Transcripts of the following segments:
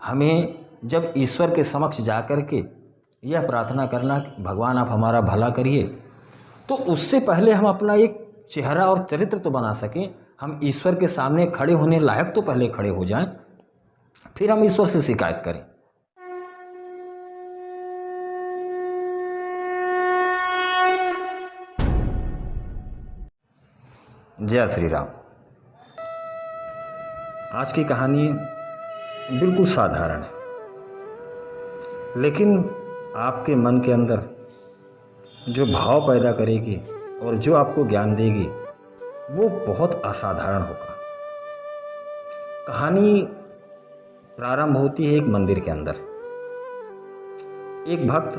हमें जब ईश्वर के समक्ष जा कर के यह प्रार्थना करना कि भगवान आप हमारा भला करिए, तो उससे पहले हम अपना एक चेहरा और चरित्र तो बना सकें, हम ईश्वर के सामने खड़े होने लायक तो पहले खड़े हो जाएं, फिर हम ईश्वर से शिकायत करें। जय श्री राम। आज की कहानी बिल्कुल साधारण है, लेकिन आपके मन के अंदर जो भाव पैदा करेगी और जो आपको ज्ञान देगी वो बहुत असाधारण होगा। कहानी प्रारंभ होती है एक मंदिर के अंदर। एक भक्त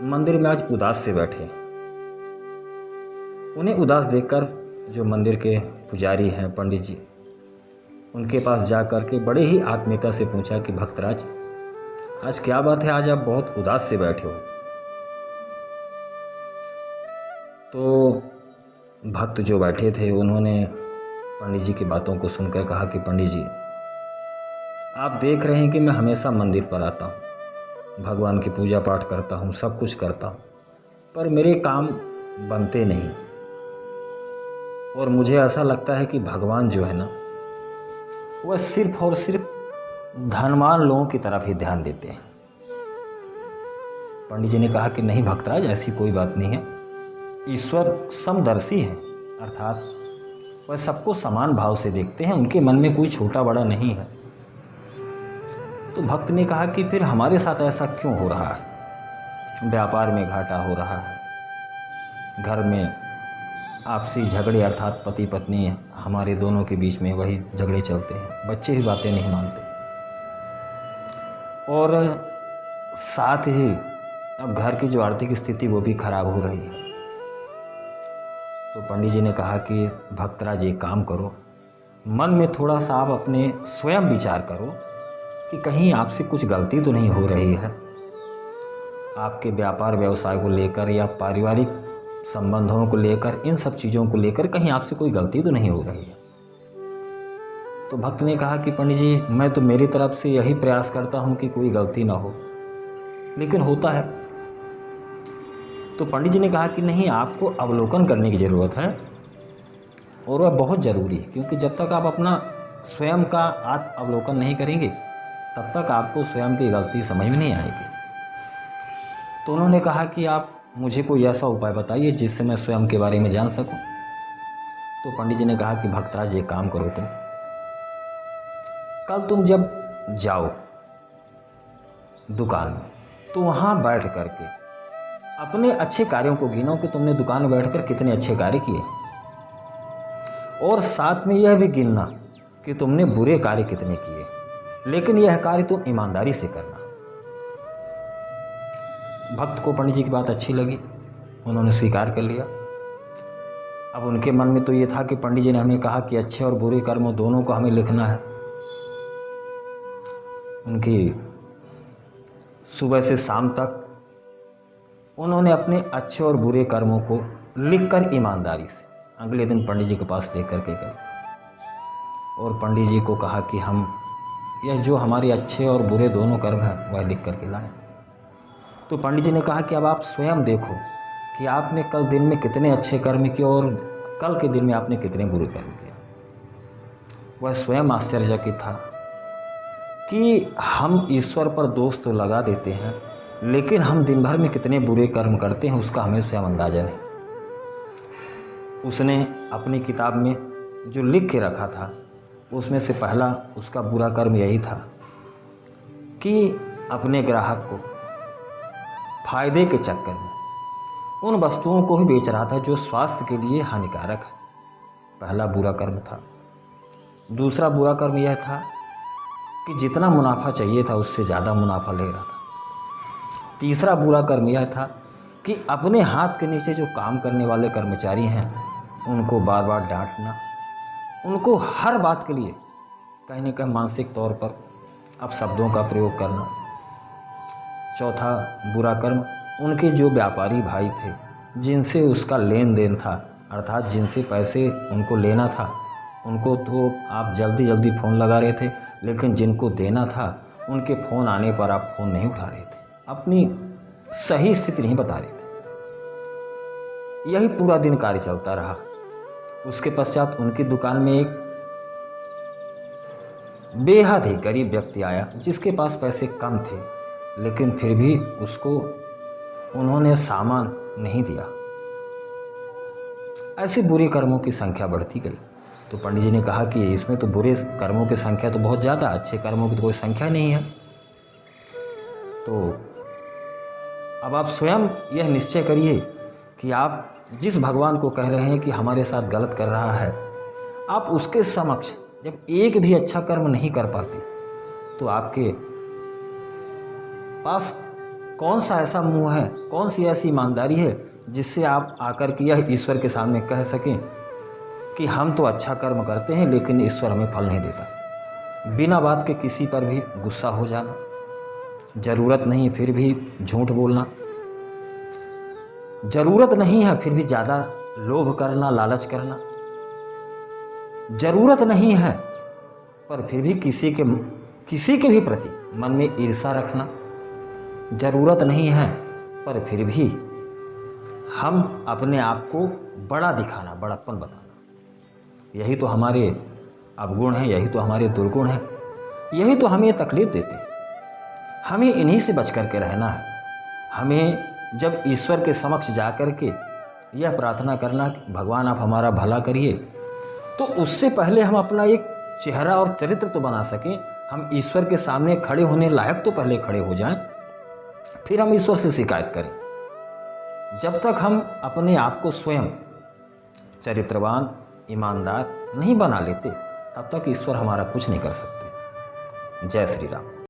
मंदिर में आज उदास से बैठे। उन्हें उदास देखकर जो मंदिर के पुजारी हैं, पंडित जी, उनके पास जा कर के बड़े ही आत्मीयता से पूछा कि भक्तराज, आज क्या बात है, आज आप बहुत उदास से बैठे हो। तो भक्त जो बैठे थे उन्होंने पंडित जी की बातों को सुनकर कहा कि पंडित जी, आप देख रहे हैं कि मैं हमेशा मंदिर पर आता हूँ, भगवान की पूजा पाठ करता हूँ, सब कुछ करता हूँ, पर मेरे काम बनते नहीं। और मुझे ऐसा लगता है कि भगवान जो है ना, वह सिर्फ और सिर्फ धनवान लोगों की तरफ ही ध्यान देते हैं। पंडित जी ने कहा कि नहीं भक्तराज, ऐसी कोई बात नहीं है। ईश्वर समदर्शी है, अर्थात वह सबको समान भाव से देखते हैं, उनके मन में कोई छोटा बड़ा नहीं है। तो भक्त ने कहा कि फिर हमारे साथ ऐसा क्यों हो रहा है? व्यापार में घाटा हो रहा है, घर में आपसी झगड़े, अर्थात पति पत्नी हमारे दोनों के बीच में वही झगड़े चलते हैं, बच्चे ही बातें नहीं मानते, और साथ ही अब घर की जो आर्थिक स्थिति वो भी खराब हो रही है। तो पंडित जी ने कहा कि भक्तराज एक काम करो, मन में थोड़ा सा आप अपने स्वयं विचार करो कि कहीं आपसे कुछ गलती तो नहीं हो रही है। आपके व्यापार व्यवसाय को लेकर या पारिवारिक संबंधों को लेकर, इन सब चीज़ों को लेकर कहीं आपसे कोई गलती तो नहीं हो रही है। तो भक्त ने कहा कि पंडित जी, मैं तो मेरी तरफ से यही प्रयास करता हूँ कि कोई गलती ना हो, लेकिन होता है। तो पंडित जी ने कहा कि नहीं, आपको अवलोकन करने की ज़रूरत है, और वह बहुत ज़रूरी है, क्योंकि जब तक आप अपना स्वयं का आत्म अवलोकन नहीं करेंगे तब तक आपको स्वयं की गलती समझ में नहीं आएगी। तो उन्होंने कहा कि आप मुझे कोई ऐसा उपाय बताइए जिससे मैं स्वयं के बारे में जान सकूं। तो पंडित जी ने कहा कि भक्तराज एक काम करो, कल तुम जब जाओ दुकान में तो वहाँ बैठ करके अपने अच्छे कार्यों को गिनो कि तुमने दुकान में बैठकर कितने अच्छे कार्य किए, और साथ में यह भी गिनना कि तुमने बुरे कार्य कितने किए, लेकिन यह कार्य तुम ईमानदारी से करना। भक्त को पंडित जी की बात अच्छी लगी, उन्होंने स्वीकार कर लिया। अब उनके मन में तो ये था कि पंडित जी ने हमें कहा कि अच्छे और बुरे कर्मों दोनों को हमें लिखना है। उनकी सुबह से शाम तक उन्होंने अपने अच्छे और बुरे कर्मों को लिखकर ईमानदारी से अगले दिन पंडित जी के पास लेकर के गए, और पंडित जी को कहा कि हम यह जो हमारे अच्छे और बुरे दोनों कर्म हैं वह लिख करके लाएं। तो पंडित जी ने कहा कि अब आप स्वयं देखो कि आपने कल दिन में कितने अच्छे कर्म किए और कल के दिन में आपने कितने बुरे कर्म किए। वह स्वयं आश्चर्यचकित था कि हम ईश्वर पर दोष तो लगा देते हैं, लेकिन हम दिन भर में कितने बुरे कर्म करते हैं उसका हमें स्वयं अंदाजा नहीं। उसने अपनी किताब में जो लिख के रखा था उसमें से पहला उसका बुरा कर्म यही था कि अपने ग्राहक को फायदे के चक्कर में उन वस्तुओं को ही बेच रहा था जो स्वास्थ्य के लिए हानिकारक है। पहला बुरा कर्म था। दूसरा बुरा कर्म यह था कि जितना मुनाफा चाहिए था उससे ज़्यादा मुनाफा ले रहा था। तीसरा बुरा कर्म यह था कि अपने हाथ के नीचे जो काम करने वाले कर्मचारी हैं उनको बार बार डांटना, उनको हर बात के लिए कहीं न कहीं मानसिक तौर पर अपशब्दों का प्रयोग करना। चौथा बुरा कर्म, उनके जो व्यापारी भाई थे जिनसे उसका लेन देन था, अर्थात जिनसे पैसे उनको लेना था, उनको तो आप जल्दी जल्दी फ़ोन लगा रहे थे, लेकिन जिनको देना था उनके फ़ोन आने पर आप फ़ोन नहीं उठा रहे थे, अपनी सही स्थिति नहीं बता रहे थे। यही पूरा दिन कार्य चलता रहा। उसके पश्चात उनकी दुकान में एक बेहद ही गरीब व्यक्ति आया जिसके पास पैसे कम थे, लेकिन फिर भी उसको उन्होंने सामान नहीं दिया। ऐसे बुरे कर्मों की संख्या बढ़ती गई। तो पंडित जी ने कहा कि इसमें तो बुरे कर्मों की संख्या तो बहुत ज़्यादा, अच्छे कर्मों की तो कोई संख्या नहीं है। तो अब आप स्वयं यह निश्चय करिए कि आप जिस भगवान को कह रहे हैं कि हमारे साथ गलत कर रहा है, आप उसके समक्ष जब एक भी अच्छा कर्म नहीं कर पाते तो आपके पास कौन सा ऐसा मुंह है, कौन सी ऐसी ईमानदारी है जिससे आप आकर के यह ईश्वर के सामने कह सकें कि हम तो अच्छा कर्म करते हैं लेकिन ईश्वर हमें फल नहीं देता। बिना बात के किसी पर भी गुस्सा हो जाना, ज़रूरत नहीं फिर भी झूठ बोलना, ज़रूरत नहीं है फिर भी ज़्यादा लोभ करना, लालच करना, ज़रूरत नहीं है पर फिर भी किसी के भी प्रति मन में ईर्ष्या रखना, ज़रूरत नहीं है पर फिर भी हम अपने आप को बड़ा दिखाना, बड़प्पन बताना, यही तो हमारे अवगुण हैं, यही तो हमारे दुर्गुण हैं, यही तो हमें तकलीफ़ देते हैं। हमें इन्हीं से बच कर के रहना है। हमें जब ईश्वर के समक्ष जा कर के यह प्रार्थना करना कि भगवान आप हमारा भला करिए, तो उससे पहले हम अपना एक चेहरा और चरित्र तो बना सकें, हम ईश्वर के सामने खड़े होने लायक तो पहले खड़े हो जाएं, फिर हम ईश्वर से शिकायत करें। जब तक हम अपने आप को स्वयं चरित्रवान, ईमानदार नहीं बना लेते, तब तक ईश्वर हमारा कुछ नहीं कर सकते। जय श्री राम।